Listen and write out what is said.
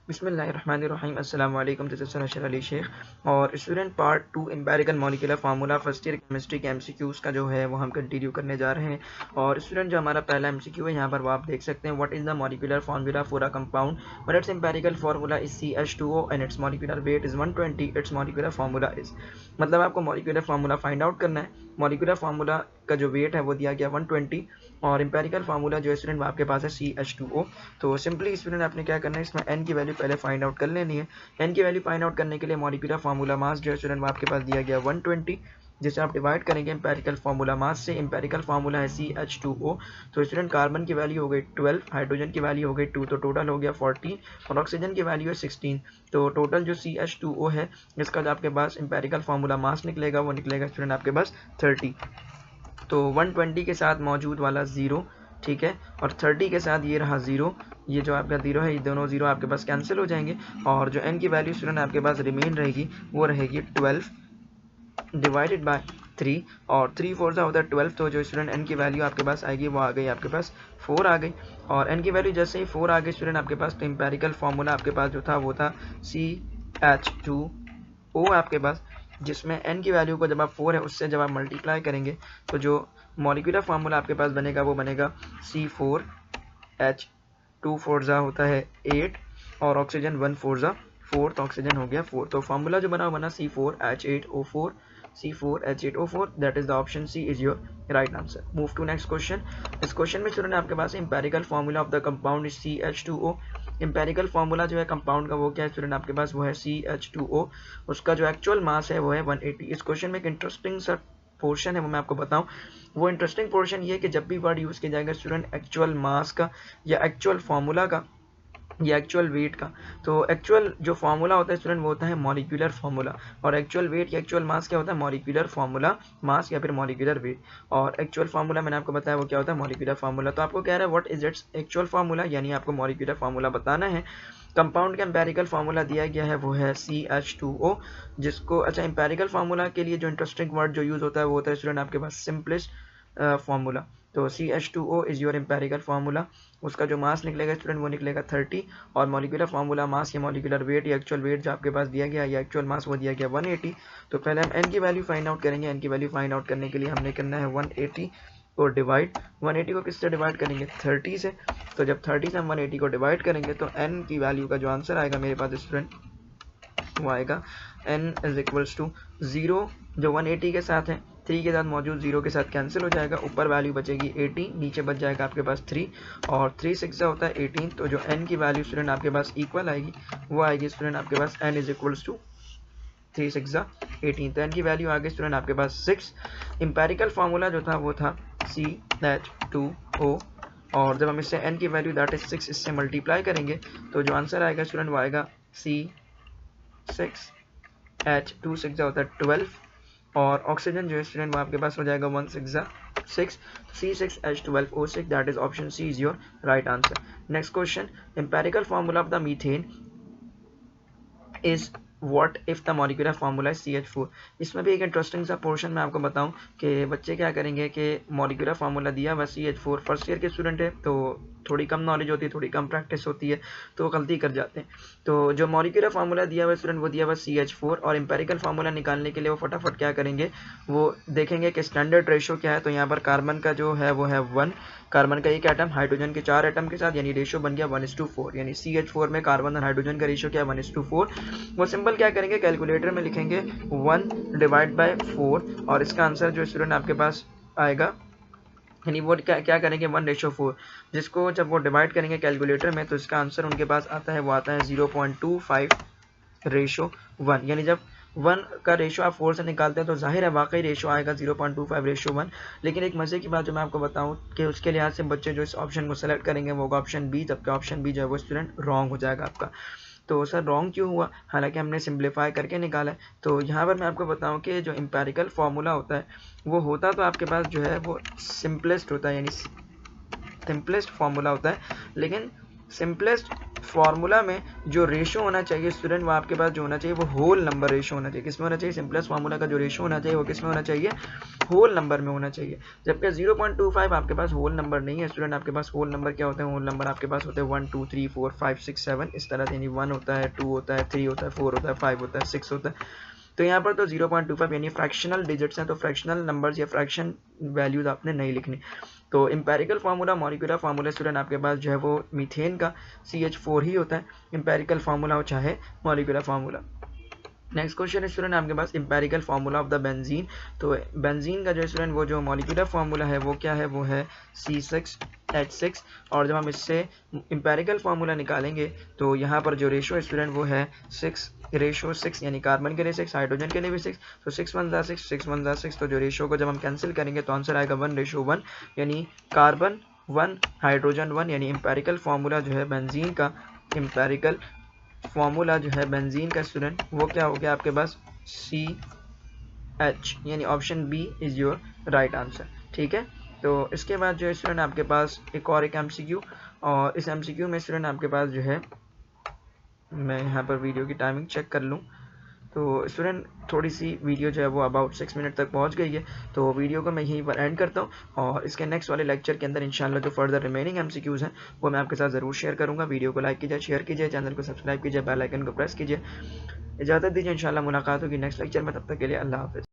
बिस्मिल्लाहिर्रहमानिर्रहीम अस्सलाम वालेकुम। दिस इज सनशर अली शेख और student part 2 empirical molecular formula first year chemistry के एमसीक्यूज़ का जो है वो हम कंटिन्यू करने जा रहे हैं। और स्टूडेंट जो हमारा पहला एमसीक्यू है यहाँ पर वो आप देख सकते हैं, what is the molecular formula for a compound but it's empirical formula is CH2O and it's molecular weight is 120, it's molecular formula is. मतलब आपको मॉलिक्यूलर फार्मूला फाइंड आउट करना है। मॉलिक्यूलर फार्मूला का जो वेट है वो दिया गया 120 और एम्पेरिकल फार्मूला जो स्टूडेंट आपके पास है CH2O। तो सिंपली स्टूडेंट आपने क्या करना है, इसमें n की वैल्यू पहले फाइंड आउट कर लेनी है। n की वैल्यू फाइंड आउट करने के लिए मॉलिक्यूलर फार्मूला मास जो है स्टूडेंट आपके पास दिया गया 120, जिसे आप डिवाइड करेंगे एम्पेरिकल फार्मूला मास से। एम्पेरिकल फार्मूला है CH2O। तो स्टूडेंट कार्बन की वैल्यू हो गई 12, हाइड्रोजन की वैल्यू हो गई 2, तो टोटल हो गया 14 और ऑक्सीजन की वैल्यू है 16। तो टोटल जो CH2O है इसका जो आपके पास एम्पेरिकल फार्मूला मास निकलेगा वो निकलेगा स्टूडेंट आपके पास 30। तो 120 के साथ मौजूद वाला 0, ठीक है, और 30 के साथ ये रहा 0, ये जो आपका 0 है ये दोनों 0 आपके पास कैंसिल हो जाएंगे और जो n की वैल्यू स्टूडेंट आपके पास रिमेन रहेगी वो रहेगी 12 डिवाइडेड बाय 3 और 3 4 होता है 12। तो जो स्टूडेंट n की वैल्यू आपके पास आएगी वो आ गई आपके पास 4 आ गई और n की वैल्यू जैसे ही 4 आ गई स्टूडेंट आपके पास, तो एम्पेरिकल फार्मूला आपके पास जो था वो था CH2O आपके पास, जिसमें n की वैल्यू को जब आप 4 है उससे जब आप मल्टीप्लाई करेंगे तो जो मॉलिक्यूलर फार्मूला आपके पास बनेगा वो बनेगा C4H2 4 होता है 8 और ऑक्सीजन 1 4 4, तो ऑक्सीजन हो गया 4। तो फार्मूला जो बना C4H8O4, C4H8O4, that is the option C is your right answer. Move to next question. इस क्वेश्चन में स्टूडेंट आपके पास empirical formula of the compound is CH2O। Empirical formula जो है कंपाउंड का वो क्या है स्टूडेंट आपके पास, वो है CH2O। उसका जो एक्चुअल मास है वो है 180। इस क्वेश्चन में एक इंटरेस्टिंग सा पोर्शन है वो मैं आपको बताऊं। वो इंटरेस्टिंग पोर्शन ये है कि जब भी वर्ड यूज किया जाएगा स्टूडेंट एक्चुअल मास का या एक्चुअल फार्मूला का या एक्चुअल वेट का, तो एक्चुअल जो फार्मूला होता है स्टूडेंट वो होता है मॉलिक्यूलर फार्मूला और एक्चुअल वेट या एक्चुअल मास क्या होता है, मॉलिक्यूलर फार्मूला मास या फिर मॉलिक्यूलर वेट। और एक्चुअल फार्मूला मैंने आपको बताया वो क्या होता है, मॉलिक्यूलर फार्मूला। तो आपको कह रहा है what is its actual formula, यानी आपको मॉलिक्यूलर फार्मूला बताना है। कंपाउंड का एम्पेरिकल फार्मूला दिया गया है वो है CH2O, जिसको अच्छा एम्पेरिकल फार्मूला के लिए जो इंटरेस्टिंग वर्ड जो यूज होता है वो होता है स्टूडेंट आपके पास सिंपलेस्ट फार्मूला। तो CH2O is your empirical formula. उसका जो मास निकलेगा स्टूडेंट वो निकलेगा 30 और मॉलिक्यूलर फार्मूला मास या मॉलिक्यूलर वेट या एक्चुअल वेट जो आपके पास दिया गया या एक्चुअल मास वो दिया गया 180। तो पहले हम n की वैल्यू फाइंड आउट करेंगे। n की वैल्यू फाइंड आउट करने के लिए हमने करना है 180 को डिवाइड। 180 को किससे डिवाइड करेंगे, 30 से। तो जब 30 से हम 180 को डिवाइड करेंगे तो n की वैल्यू का जो आंसर आएगा मेरे पास स्टूडेंट वो आएगा n इज इक्वल्स टू 0 जो 180 के साथ है, 3 के साथ मौजूद 0 के साथ कैंसिल हो जाएगा, ऊपर वैल्यू बचेगी 80, नीचे बच जाएगा आपके पास 3 और 3 6 होता है 18। तो जो n की वैल्यू स्टूडेंट आपके पास इक्वल आएगी वो आएगी स्टूडेंट आपके पास n इज इक्वल्स टू 3 6 18। तो n की वैल्यू आ गई स्टूडेंट आपके पास 6। एम्पेरिकल फार्मूला जो था वो था CH2O और जब हम इससे n की वैल्यू दैट इज 6 इससे मल्टीप्लाई करेंगे तो जो आंसर आएगा स्टूडेंट वो आएगा C6H2 6 होता है 12 और ऑक्सीजन जो है स्टूडेंट वो आपके पास हो जाएगा 1 6 6, C6H12O6, that is option C is your right answer. Next question, empirical formula of the methane is what if the molecular formula is CH4। इसमें भी एक इंटरेस्टिंग सा पोर्शन मैं आपको बताऊं कि बच्चे क्या करेंगे कि मॉलिक्यूलर फार्मूला दिया हुआ CH4, फर्स्ट ईयर के स्टूडेंट है तो थोड़ी कम नॉलेज होती है, थोड़ी कम प्रैक्टिस होती है तो गलती कर जाते हैं। तो जो मॉलिक्यूलर फार्मूला दिया हुआ स्टूडेंट वो दिया हुआ CH4 और एम्पेरिकल फार्मूला निकालने के लिए वो फटाफट क्या करेंगे, वो देखेंगे कि स्टैंडर्ड रेशो क्या है। तो यहाँ पर कार्बन का जो है वो है 1, कार्बन का एक एटम हाइड्रोजन के 4 एटम के साथ, यानी रेशो बन गया 1:4, यानी CH4 में कार्बन और हाइड्रोजन का रेशो क्या है 1:4। वो सिंपल क्या करेंगे, कैलकुलेटर में लिखेंगे 1 डिवाइड बाय 4 और इसका आंसर जो स्टूडेंट आपके पास आएगा, यानी वो क्या करेंगे 1:4, जिसको जब वो डिवाइड करेंगे कैलकुलेटर में तो इसका आंसर उनके पास आता है वो आता है 0.25:1। यानी जब 1 का रेशो आप 4 से निकालते हैं तो जाहिर है वाकई रेशो आएगा 0.25:1। लेकिन एक मजे की बात जो मैं आपको बताऊं कि उसके लिहाज से बच्चे जो इस ऑप्शन को सेलेक्ट करेंगे वो होगा ऑप्शन बी, जबकि ऑप्शन बी जो है वो स्टूडेंट रॉन्ग हो जाएगा आपका। तो सर रॉन्ग क्यों हुआ, हालांकि हमने सिंप्लीफाई करके निकाला है। तो यहाँ पर मैं आपको बताऊं कि जो एम्पेरिकल फार्मूला होता है वो होता तो आपके पास जो है वो सिंपलेस्ट होता है, यानी सिंपलेस्ट फार्मूला होता है, लेकिन सिंपलेस्ट फार्मूला में जो रेशो होना चाहिए स्टूडेंट, वो आपके पास जो होना चाहिए वो होल नंबर रेशो होना चाहिए। किसमें होना चाहिए? सिंपलेस्ट फार्मूला का जो रेशो होना चाहिए वो किसमें होना चाहिए? होल नंबर में होना चाहिए। जबकि 0.25 आपके पास होल नंबर नहीं है स्टूडेंट। आपके पास होल नंबर क्या होते हैं? होल नंबर आपके पास होते हैं 1 2 3 4 5 6 7 इस तरह से, यानी 1 होता है, 2 होता है, 3 होता है, 4 होता है, 5 होता है, 6 होता है। तो यहाँ पर तो 0.25 यानी फ्रैक्शनल डिजिट्स हैं, तो फ्रैक्शनल नंबर्स या फ्रैक्शन वैल्यूज आपने नहीं लिखनी। तो empirical formula, molecular formula student आपके पास जो है वो मीथेन का CH4 ही होता है, इंपेरिकल फार्मूला हो चाहे molecular formula. Next question student आपके पास empirical formula of the benzene. तो बेंजीन का जो स्टूडेंट वो जो मॉलिक्यूलर फार्मूला है वो क्या है? वो है C6H6। और जब हम इससे इंपेरिकल फार्मूला निकालेंगे तो यहाँ पर जो रेशो स्टूडेंट वो है 6:6, यानी कार्बन के लिए 6, हाइड्रोजन के लिए भी 6। तो 6 1 6, 6 1 6। तो जो रेशो को जब हम कैंसिल करेंगे तो आंसर आएगा 1:1, यानी कार्बन 1 हाइड्रोजन 1। यानी इंपेरिकल फार्मूला जो है बेंजीन का, इंपेरिकल फॉर्मूला जो है बेंजीन का स्टूडेंट वो क्या हो गया आपके पास? CH, यानी option B is your right answer. ठीक है, तो इसके बाद जो है स्टूडेंट आपके पास एक और एक MCQ, और इस MCQ में स्टूडेंट आपके पास जो है, मैं यहाँ पर वीडियो की टाइमिंग चेक कर लूँ तो स्टूडेंट थोड़ी सी वीडियो जो है वो अबाउट 6 मिनट तक पहुँच गई है। तो वीडियो को मैं यहीं पर एंड करता हूँ, और इसके नेक्स्ट वाले लेक्चर के अंदर इंशाल्लाह जो फर्दर रिमेनिंग MCQs हैं वो मैं आपके साथ ज़रूर शेयर करूँगा। वीडियो को लाइक कीजिए, शेयर कीजिए, चैनल को सब्सक्राइब कीजिए, बेल आइकन को प्रेस कीजिए। इजाज़त दीजिए, इंशाल्लाह मुलाकात होगी नेक्स्ट लेक्चर में। तब तक के लिए अल्लाह हाफ़िज़।